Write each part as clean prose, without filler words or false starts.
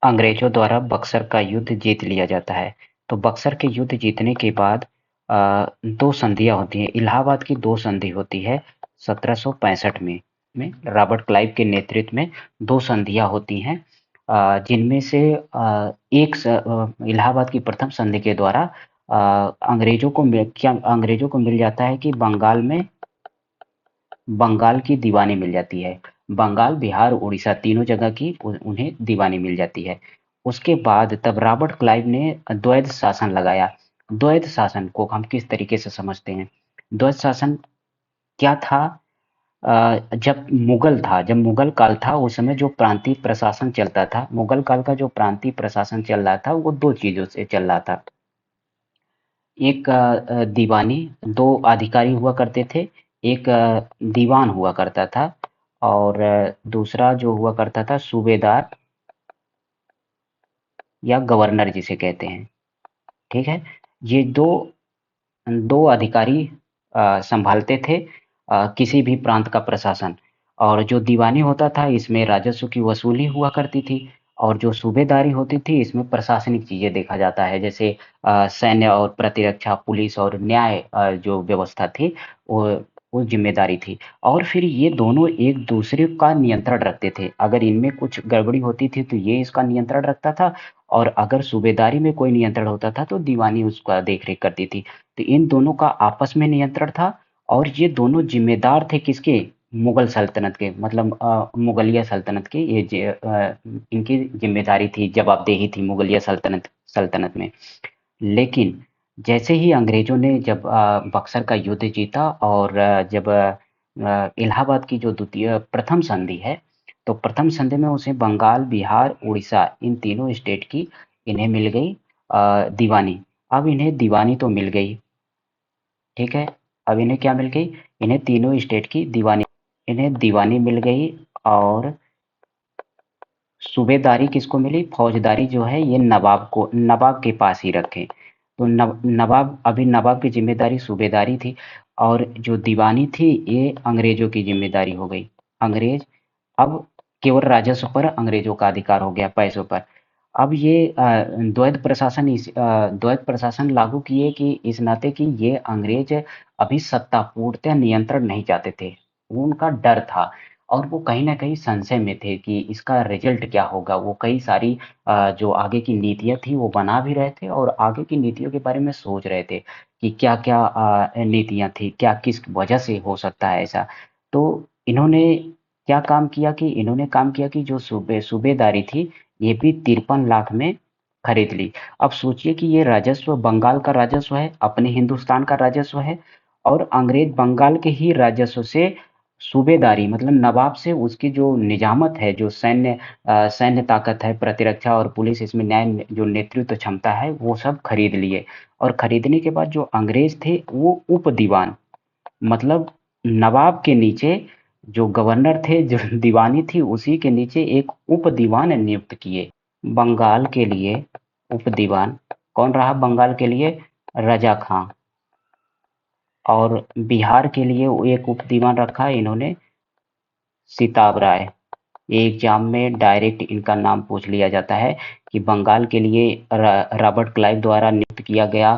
अंग्रेजों द्वारा बक्सर का युद्ध जीत लिया जाता है। तो बक्सर के युद्ध जीतने के बाद दो संधियां होती हैं। इलाहाबाद की दो संधि होती है 1765 में रॉबर्ट क्लाइव के नेतृत्व में दो संधियां होती हैं, जिनमें से इलाहाबाद की प्रथम संधि के द्वारा अंग्रेजों को मिल जाता है कि बंगाल की दीवानी मिल जाती है। बंगाल, बिहार, उड़ीसा तीनों जगह की उन्हें दीवानी मिल जाती है। उसके बाद तब रॉबर्ट क्लाइव ने द्वैध शासन लगाया। द्वैध शासन को हम किस तरीके से समझते हैं? द्वैध शासन क्या था? जब मुगल काल था उस समय जो प्रांतीय प्रशासन चलता था, मुगल काल का जो प्रांतीय प्रशासन चल रहा था वो दो चीजों से चल रहा था। एक दीवानी, दो अधिकारी हुआ करते थे। एक दीवान हुआ करता था और दूसरा जो हुआ करता था सूबेदार या गवर्नर जिसे कहते हैं। ठीक है, ये दो दो अधिकारी संभालते थे किसी भी प्रांत का प्रशासन। और जो दीवानी होता था इसमें राजस्व की वसूली हुआ करती थी, और जो सूबेदारी होती थी इसमें प्रशासनिक चीजें देखा जाता है, जैसे सैन्य और प्रतिरक्षा, पुलिस और न्याय जो व्यवस्था थी वो वो जिम्मेदारी थी। और फिर ये दोनों एक दूसरे का नियंत्रण रखते थे। अगर इनमें कुछ गड़बड़ी होती थी तो ये इसका नियंत्रण रखता था, और अगर सूबेदारी में कोई नियंत्रण होता था तो दीवानी उसका देख रेख करती थी। तो इन दोनों का आपस में नियंत्रण था, और ये दोनों जिम्मेदार थे किसके? मुगल सल्तनत के, मतलब मुगलिया सल्तनत के। इनकी जिम्मेदारी थी, जवाबदेही थी मुगलिया सल्तनत सल्तनत में। लेकिन जैसे ही अंग्रेजों ने जब बक्सर का युद्ध जीता, और जब इलाहाबाद की जो द्वितीय प्रथम संधि है, तो प्रथम संधि में उसे बंगाल, बिहार, उड़ीसा इन तीनों स्टेट की इन्हें मिल गई दीवानी। अब इन्हें दीवानी तो मिल गई, ठीक है। अब इन्हें क्या मिल गई? इन्हें तीनों स्टेट की दीवानी, इन्हें दीवानी मिल गई। और सूबेदारी किसको मिली? फौजदारी जो है ये नवाब के पास ही रखे। तो नवाब की जिम्मेदारी सूबेदारी थी, और जो दीवानी थी ये अंग्रेजों की जिम्मेदारी हो गई। अंग्रेज अब केवल राजस्व पर अंग्रेजों का अधिकार हो गया, पैसों पर। अब ये द्वैध प्रशासन लागू किए कि इस नाते कि ये अंग्रेज अभी सत्ता पूर्णतः नियंत्रण नहीं चाहते थे। उनका डर था, और वो कहीं न कहीं संशय में थे कि इसका रिजल्ट क्या होगा। वो कई सारी जो आगे की नीतियाँ थी वो बना भी रहे थे, और आगे की नीतियों के बारे में सोच रहे थे कि क्या-क्या नीतियाँ थी, क्या किस वजह से हो सकता है ऐसा। तो इन्होंने इन्होंने काम किया कि जो सूबेदारी थी ये भी 53 लाख में खरीद ली। अब सोचिए कि ये राजस्व बंगाल का राजस्व है, अपने हिंदुस्तान का राजस्व है, और अंग्रेज बंगाल के ही राजस्व से सूबेदारी, मतलब नवाब से उसकी जो निजामत है, जो सैन्य ताकत है, प्रतिरक्षा और पुलिस, इसमें न्याय जो नेतृत्व क्षमता है वो सब खरीद लिए। और खरीदने के बाद जो अंग्रेज थे वो उप दीवान, मतलब नवाब के नीचे जो गवर्नर थे, जो दीवानी थी उसी के नीचे एक उप दीवान नियुक्त किए। बंगाल के लिए उप दीवान कौन रहा? बंगाल के लिए रजा खां। और बिहार के लिए एक उप दीवान रखा इन्होंने, सिताब राय। ये एग्जाम में डायरेक्ट इनका नाम पूछ लिया जाता है कि बंगाल के लिए रॉबर्ट क्लाइव द्वारा नियुक्त किया गया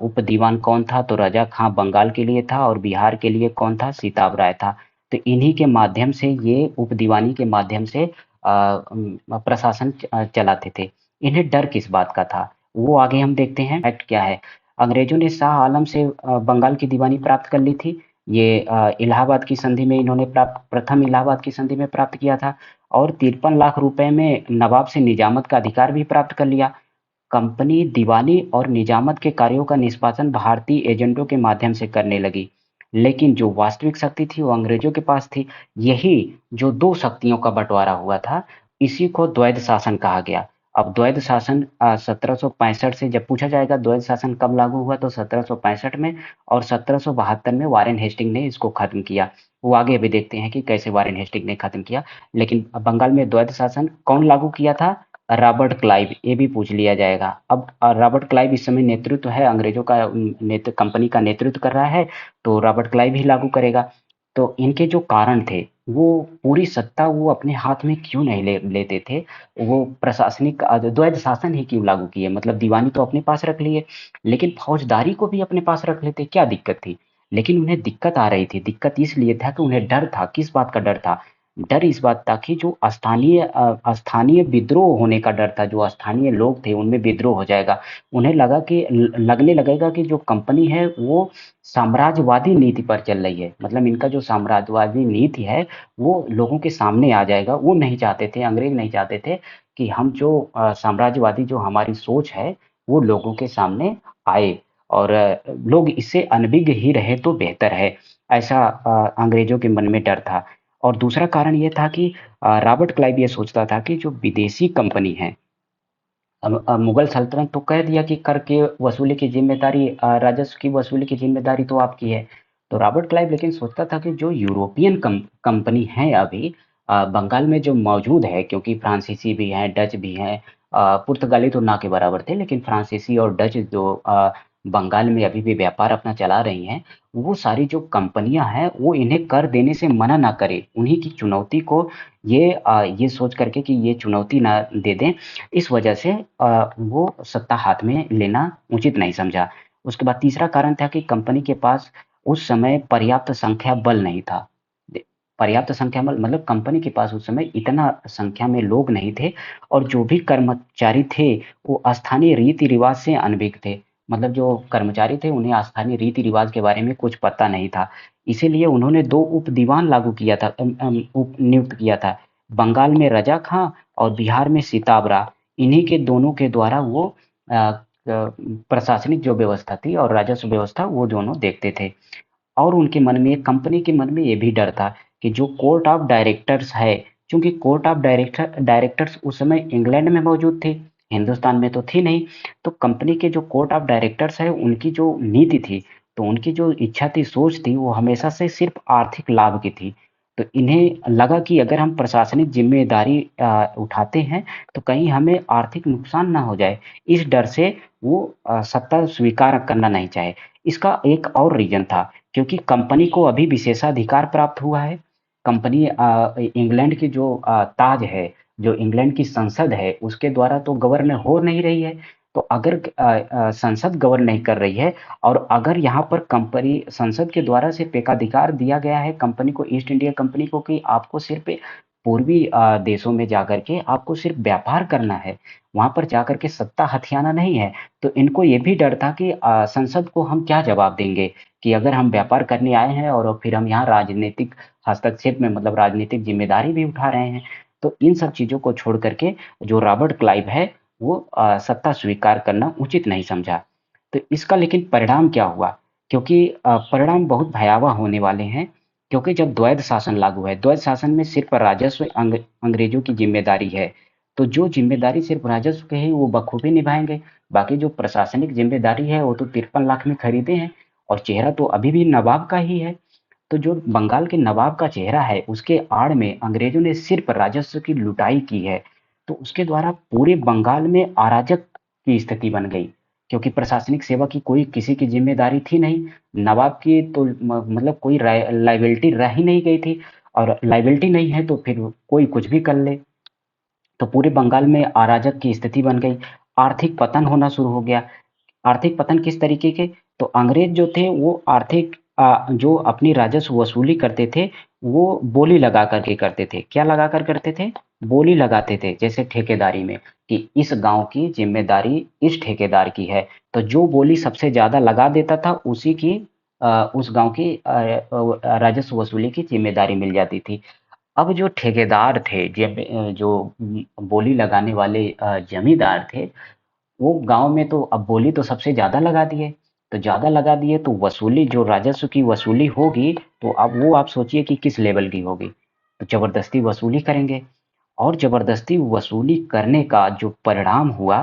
उप दीवान कौन था? तो रजा खां बंगाल के लिए था, और बिहार के लिए कौन था? सिताब राय था। तो इन्हीं के माध्यम से, ये उप दीवानी के माध्यम से प्रशासन चलाते थे। इन्हें डर किस बात का था वो आगे हम देखते हैं। फैक्ट क्या है? अंग्रेजों ने शाह आलम से बंगाल की दीवानी प्राप्त कर ली थी। ये इलाहाबाद की संधि में इन्होंने प्रथम इलाहाबाद की संधि में प्राप्त किया था, और 53 लाख रुपए में नवाब से निजामत का अधिकार भी प्राप्त कर लिया। कंपनी दीवानी और निजामत के कार्यों का निष्पादन भारतीय एजेंटों के माध्यम से करने लगी, लेकिन जो वास्तविक शक्ति थी वो अंग्रेजों के पास थी। यही जो दो शक्तियों का बंटवारा हुआ था, इसी को द्वैध शासन कहा गया। अब द्वैध शासन 1765 से जब पूछा जाएगा द्वैध शासन कब लागू हुआ, तो 1765 में, और 1772 में वारेन हेस्टिंग ने इसको खत्म किया। वो आगे भी देखते हैं कि कैसे वारेन हेस्टिंग ने खत्म किया। लेकिन बंगाल में द्वैध शासन कौन लागू किया था? Robert Clive. ये भी पूछ लिया जाएगा। अब रॉबर्ट क्लाइव इस समय नेतृत्व है अंग्रेजों का, कंपनी का नेतृत्व कर रहा है, तो रॉबर्ट क्लाइव ही लागू करेगा। तो इनके जो कारण थे, वो पूरी सत्ता वो अपने हाथ में क्यों नहीं लेते थे? वो प्रशासनिक द्वैध शासन ही क्यों लागू किए? मतलब दीवानी तो अपने पास रख लिए, लेकिन फौजदारी को भी अपने पास रख लेते, क्या दिक्कत थी? लेकिन उन्हें दिक्कत आ रही थी, दिक्कत इसलिए था कि उन्हें डर था, किस बात का डर था? डर इस बात था कि जो स्थानीय विद्रोह होने का डर था, जो स्थानीय लोग थे उनमें विद्रोह हो जाएगा। उन्हें लगा कि लगने लगेगा कि जो कंपनी है वो साम्राज्यवादी नीति पर चल रही है, मतलब इनका जो साम्राज्यवादी नीति है वो लोगों के सामने आ जाएगा। वो नहीं चाहते थे, अंग्रेज नहीं चाहते थे कि हम जो साम्राज्यवादी जो हमारी सोच है वो लोगों के सामने आए, और लोग इससे अनभिज्ञ ही रहे तो बेहतर है, ऐसा अंग्रेजों के मन में डर था। और दूसरा कारण ये था कि रॉबर्ट क्लाइव ये सोचता था कि जो विदेशी कंपनी है, अब मुगल सल्तनत तो कह दिया कि कर के वसूली की जिम्मेदारी, राजस्व की वसूली की जिम्मेदारी तो आपकी है। तो रॉबर्ट क्लाइव लेकिन सोचता था कि जो यूरोपियन कंपनी है अभी बंगाल में जो मौजूद है, क्योंकि फ्रांसीसी भी हैं, डच भी हैं, पुर्तगाली तो ना के बराबर थे, लेकिन फ्रांसीसी और डच जो बंगाल में अभी भी व्यापार अपना चला रही हैं, वो सारी जो कंपनियां हैं वो इन्हें कर देने से मना ना करे, उन्हीं की चुनौती को ये सोच करके कि ये चुनौती ना दे दें, इस वजह से वो सत्ता हाथ में लेना उचित नहीं समझा। उसके बाद तीसरा कारण था कि कंपनी के पास उस समय पर्याप्त संख्या बल नहीं था। पर्याप्त संख्या बल मतलब कंपनी के पास उस समय इतना संख्या में लोग नहीं थे, और जो भी कर्मचारी थे वो स्थानीय रीति रिवाज से अनभिज्ञ थे। मतलब जो कर्मचारी थे उन्हें स्थानीय रीति रिवाज के बारे में कुछ पता नहीं था। इसीलिए उन्होंने दो उप दीवान लागू किया था, उप नियुक्त किया था। बंगाल में रजा खां और बिहार में सीताबरा, इन्हीं के दोनों के द्वारा वो प्रशासनिक जो व्यवस्था थी और राजस्व व्यवस्था वो दोनों देखते थे। और उनके मन में, कंपनी के मन में ये भी डर था कि जो कोर्ट ऑफ डायरेक्टर्स है, क्योंकि कोर्ट ऑफ डायरेक्टर्स उस समय इंग्लैंड में मौजूद थी, हिंदुस्तान में तो थी नहीं। तो कंपनी के जो कोर्ट ऑफ डायरेक्टर्स है उनकी जो नीति थी, तो उनकी जो इच्छा थी, सोच थी, वो हमेशा से सिर्फ आर्थिक लाभ की थी। तो इन्हें लगा कि अगर हम प्रशासनिक जिम्मेदारी उठाते हैं तो कहीं हमें आर्थिक नुकसान ना हो जाए, इस डर से वो सत्ता स्वीकार करना नहीं चाहे। इसका एक और रीजन था, क्योंकि कंपनी को अभी विशेषाधिकार प्राप्त हुआ है। कंपनी इंग्लैंड की जो ताज है, जो इंग्लैंड की संसद है उसके द्वारा तो गवर्न हो नहीं रही है। तो अगर संसद गवर्न नहीं कर रही है, और अगर यहाँ पर कंपनी संसद के द्वारा सिर्फ एकाधिकार दिया गया है कंपनी को, ईस्ट इंडिया कंपनी को, कि आपको सिर्फ पूर्वी देशों में जाकर के आपको सिर्फ व्यापार करना है, वहां पर जाकर के सत्ता हथियाना नहीं है। तो इनको ये भी डर था कि संसद को हम क्या जवाब देंगे, कि अगर हम व्यापार करने आए हैं और फिर हम यहाँ राजनीतिक हस्तक्षेप में, मतलब राजनीतिक जिम्मेदारी भी उठा रहे हैं। तो इन सब चीजों को छोड़ करके जो रॉबर्ट क्लाइव है वो सत्ता स्वीकार करना उचित नहीं समझा। तो इसका लेकिन परिणाम क्या हुआ? क्योंकि परिणाम बहुत भयावह होने वाले हैं। क्योंकि जब द्वैध शासन लागू है, द्वैध शासन में सिर्फ राजस्व अंग्रेजों की जिम्मेदारी है, तो जो जिम्मेदारी सिर्फ राजस्व की है वो बखूबी निभाएंगे। बाकी जो प्रशासनिक जिम्मेदारी है वो तो 53 लाख में खरीदे हैं, और चेहरा तो अभी भी नवाब का ही है। तो जो बंगाल के नवाब का चेहरा है उसके आड़ में अंग्रेजों ने सिर्फ राजस्व की लुटाई की है। तो उसके द्वारा पूरे बंगाल में अराजक की स्थिति बन गई, क्योंकि प्रशासनिक सेवा की कोई किसी की जिम्मेदारी थी नहीं। नवाब की तो मतलब कोई लाइबिलिटी रह ही नहीं गई थी, और लाइबिलिटी नहीं है तो फिर कोई कुछ भी कर ले। तो पूरे बंगाल में अराजक की स्थिति बन गई। आर्थिक पतन होना शुरू हो गया। आर्थिक पतन किस तरीके के? तो अंग्रेज जो थे वो आर्थिक जो अपनी राजस्व वसूली करते थे वो बोली लगा करके करते थे। क्या लगा कर करते थे? बोली लगाते थे, जैसे ठेकेदारी में, कि इस गांव की जिम्मेदारी इस ठेकेदार की है। तो जो बोली सबसे ज्यादा लगा देता था उसी की उस गांव की राजस्व वसूली की जिम्मेदारी मिल जाती थी। अब जो ठेकेदार थे, जो बोली लगाने वाले जमींदार थे, वो गांव में तो अब बोली तो सबसे ज्यादा लगा दिए। तो ज्यादा लगा दिए तो वसूली, जो राजस्व की वसूली होगी, तो अब वो आप सोचिए कि किस लेवल की होगी। तो जबरदस्ती वसूली करेंगे, और जबरदस्ती वसूली करने का जो परिणाम हुआ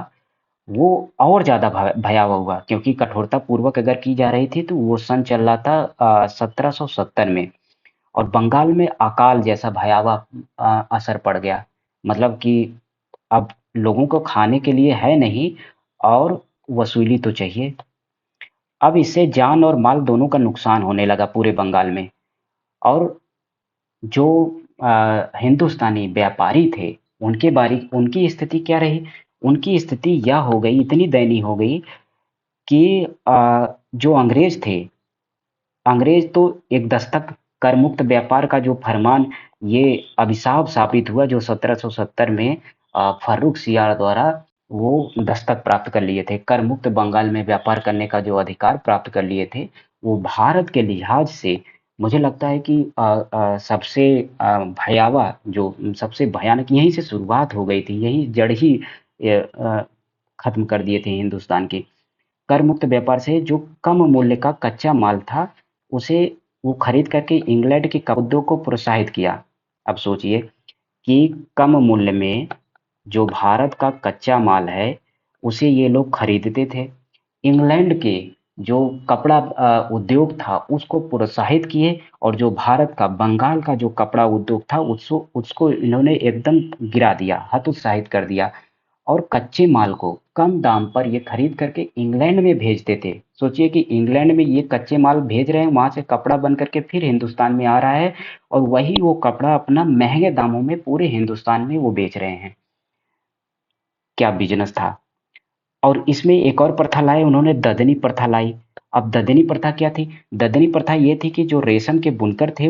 वो और ज्यादा भयावह हुआ, क्योंकि कठोरता पूर्वक अगर की जा रही थी तो वो सन चल रहा था 1770 में। और बंगाल में अकाल जैसा भयावह असर पड़ गया। मतलब कि अब लोगों को खाने के लिए है नहीं, और वसूली तो चाहिए। अब इससे जान और माल दोनों का नुकसान होने लगा पूरे बंगाल में। और जो हिंदुस्तानी व्यापारी थे, उनकी स्थिति क्या रही? उनकी स्थिति यह हो गई, इतनी दयनीय हो गई कि जो अंग्रेज थे, अंग्रेज तो एक दस्तक कर मुक्त व्यापार का जो फरमान, ये अभिशाप साबित हुआ जो 1770 में फर्रुख सियार द्वारा वो दस्तक प्राप्त कर लिए थे। कर मुक्त बंगाल में व्यापार करने का जो अधिकार प्राप्त कर लिए थे, वो भारत के लिहाज से मुझे लगता है कि सबसे भयावह, जो सबसे भयानक, यहीं से शुरुआत हो गई थी, यही जड़ ही खत्म कर दिए थे हिंदुस्तान की। कर मुक्त व्यापार से जो कम मूल्य का कच्चा माल था, उसे वो खरीद करके इंग्लैंड के उद्योग को प्रोत्साहित किया। अब सोचिए कि कम मूल्य में जो भारत का कच्चा माल है, उसे ये लोग खरीदते थे। इंग्लैंड के जो कपड़ा उद्योग था, उसको प्रोत्साहित किए, और जो भारत का बंगाल का जो कपड़ा उद्योग था, उसको उसको इन्होंने एकदम गिरा दिया, हतोत्साहित कर दिया। और कच्चे माल को कम दाम पर ये खरीद करके इंग्लैंड में भेजते थे। सोचिए कि इंग्लैंड में ये कच्चे माल भेज रहे हैं, वहां से कपड़ा बन करके फिर हिंदुस्तान में आ रहा है, और वही वो कपड़ा अपना महंगे दामों में पूरे हिंदुस्तान में वो बेच रहे हैं। क्या बिजनेस था! और इसमें एक और प्रथा लाए उन्होंने, ददनी प्रथा लाई। अब ददनी प्रथा क्या थी? ददनी प्रथा ये थी कि जो रेशम के बुनकर थे,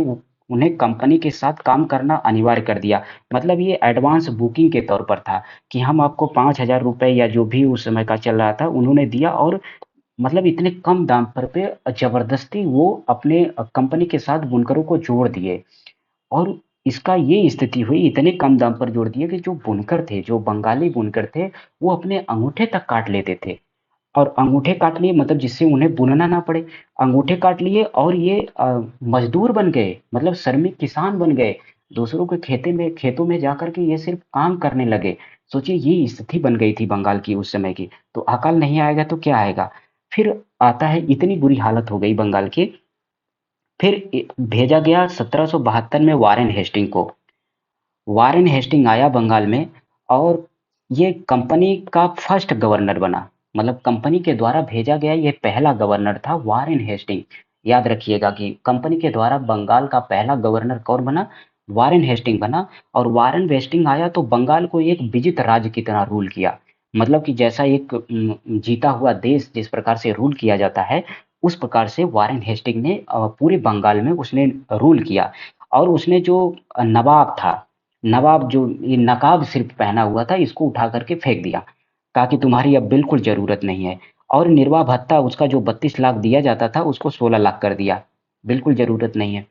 उन्हें कंपनी के साथ काम करना अनिवार्य कर दिया। मतलब ये एडवांस बुकिंग के तौर पर था कि हम आपको 5,000 रुपए या जो भी उस समय का चल रहा था उन्होंने दिया, और मतलब इतने कम दाम पर पे जबरदस्ती वो अपने कंपनी के साथ बुनकरों को जोड़ दिए। और इसका ये स्थिति हुई, इतने कम दाम पर जोड़ दिए कि जो बुनकर थे, जो बंगाली बुनकर थे, वो अपने अंगूठे तक काट लेते थे। और अंगूठे काट लिए मतलब जिससे उन्हें बुनना ना पड़े, अंगूठे काट लिए, और ये मजदूर बन गए, मतलब श्रमिक किसान बन गए। दूसरों के खेतों में जाकर के ये सिर्फ काम करने लगे। सोचिए ये स्थिति बन गई थी बंगाल की उस समय की। तो अकाल नहीं आएगा तो क्या आएगा? फिर आता है, इतनी बुरी हालत हो गई बंगाल की। फिर भेजा गया 1772 में वारेन हेस्टिंग को। वारेन हेस्टिंग आया बंगाल में, और ये कंपनी का फर्स्ट गवर्नर बना। मतलब कंपनी के द्वारा भेजा गया ये पहला गवर्नर था, वारेन हेस्टिंग। याद रखिएगा कि कंपनी के द्वारा बंगाल का पहला गवर्नर कौन बना? वारेन हेस्टिंग बना। और वारेन हेस्टिंग आया तो बंगाल को एक विजित राज्य की तरह रूल किया। मतलब कि जैसा एक जीता हुआ देश जिस प्रकार से रूल किया जाता है, उस प्रकार से वारेन हेस्टिंग ने पूरे बंगाल में उसने रूल किया। और उसने जो नवाब था, नवाब जो ये नकाब सिर्फ पहना हुआ था, इसको उठा करके फेंक दिया। कहा कि तुम्हारी अब बिल्कुल जरूरत नहीं है। और निर्वाह भत्ता उसका जो 32 लाख दिया जाता था, उसको 16 लाख कर दिया। बिल्कुल जरूरत नहीं है।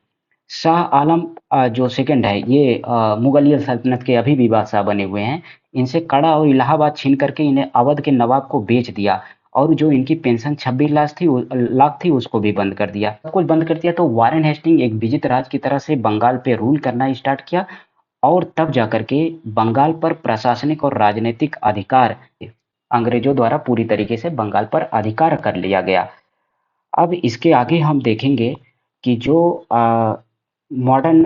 शाह आलम जो सेकंड है, ये मुगलिया सल्तनत के अभी भी बादशाह बने हुए हैं। इनसे कड़ा और इलाहाबाद छीन करके इन्हें अवध के नवाब को बेच दिया। और जो इनकी पेंशन 26 लाख थी उसको भी बंद कर दिया, सब कुछ बंद कर दिया। तो वारेन हेस्टिंग एक विजित राज की तरह से बंगाल पे रूल करना स्टार्ट किया। और तब जाकर के बंगाल पर प्रशासनिक और राजनीतिक अधिकार अंग्रेजों द्वारा पूरी तरीके से बंगाल पर अधिकार कर लिया गया। अब इसके आगे हम देखेंगे कि जो मॉडर्न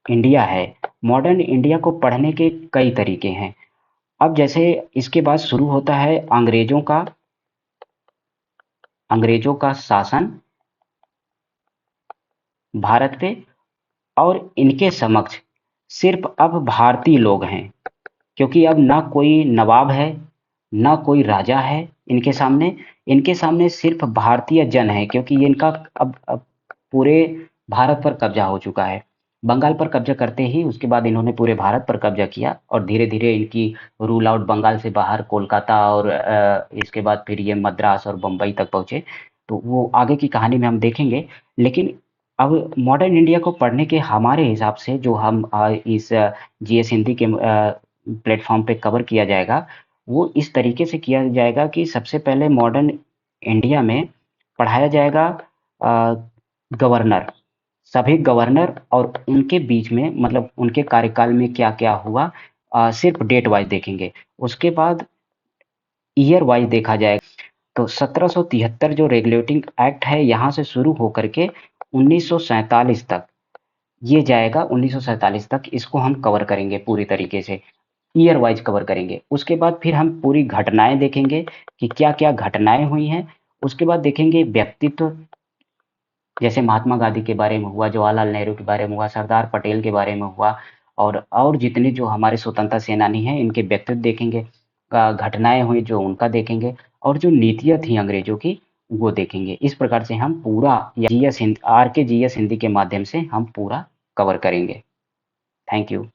इंडिया है, मॉडर्न इंडिया को पढ़ने के कई तरीके हैं। अब जैसे इसके बाद शुरू होता है अंग्रेजों का शासन भारत पे, और इनके समक्ष सिर्फ अब भारतीय लोग हैं। क्योंकि अब ना कोई नवाब है, ना कोई राजा है इनके सामने सिर्फ भारतीय जन है, क्योंकि ये इनका अब पूरे भारत पर कब्जा हो चुका है। बंगाल पर कब्जा करते ही उसके बाद इन्होंने पूरे भारत पर कब्जा किया, और धीरे धीरे इनकी रूल आउट बंगाल से बाहर कोलकाता, और इसके बाद फिर ये मद्रास और बम्बई तक पहुंचे। तो वो आगे की कहानी में हम देखेंगे। लेकिन अब मॉडर्न इंडिया को पढ़ने के हमारे हिसाब से जो हम इस जीएस हिंदी के प्लेटफॉर्म पे कवर किया जाएगा, वो इस तरीके से किया जाएगा कि सबसे पहले मॉडर्न इंडिया में पढ़ाया जाएगा अ, गवर्नर, सभी गवर्नर और उनके बीच में, मतलब उनके कार्यकाल में क्या क्या हुआ, सिर्फ डेट वाइज देखेंगे। उसके बाद ईयर वाइज देखा जाएगा। तो 1773 जो रेगुलेटिंग एक्ट है, यहाँ से शुरू होकर के 1947 तक ये जाएगा। 1947 तक इसको हम कवर करेंगे पूरी तरीके से, ईयर वाइज कवर करेंगे। उसके बाद फिर हम पूरी घटनाएं देखेंगे कि क्या क्या घटनाएं हुई हैं। उसके बाद देखेंगे व्यक्तित्व, जैसे महात्मा गांधी के बारे में हुआ, जवाहरलाल नेहरू के बारे में हुआ, सरदार पटेल के बारे में हुआ, और जितने जो हमारे स्वतंत्रता सेनानी हैं इनके व्यक्तित्व देखेंगे, घटनाएं हुई जो उनका देखेंगे, और जो नीतियां थी अंग्रेजों की वो देखेंगे। इस प्रकार से हम पूरा जीएस हिंद आर के जीएस हिंदी के माध्यम से हम पूरा कवर करेंगे। Thank you.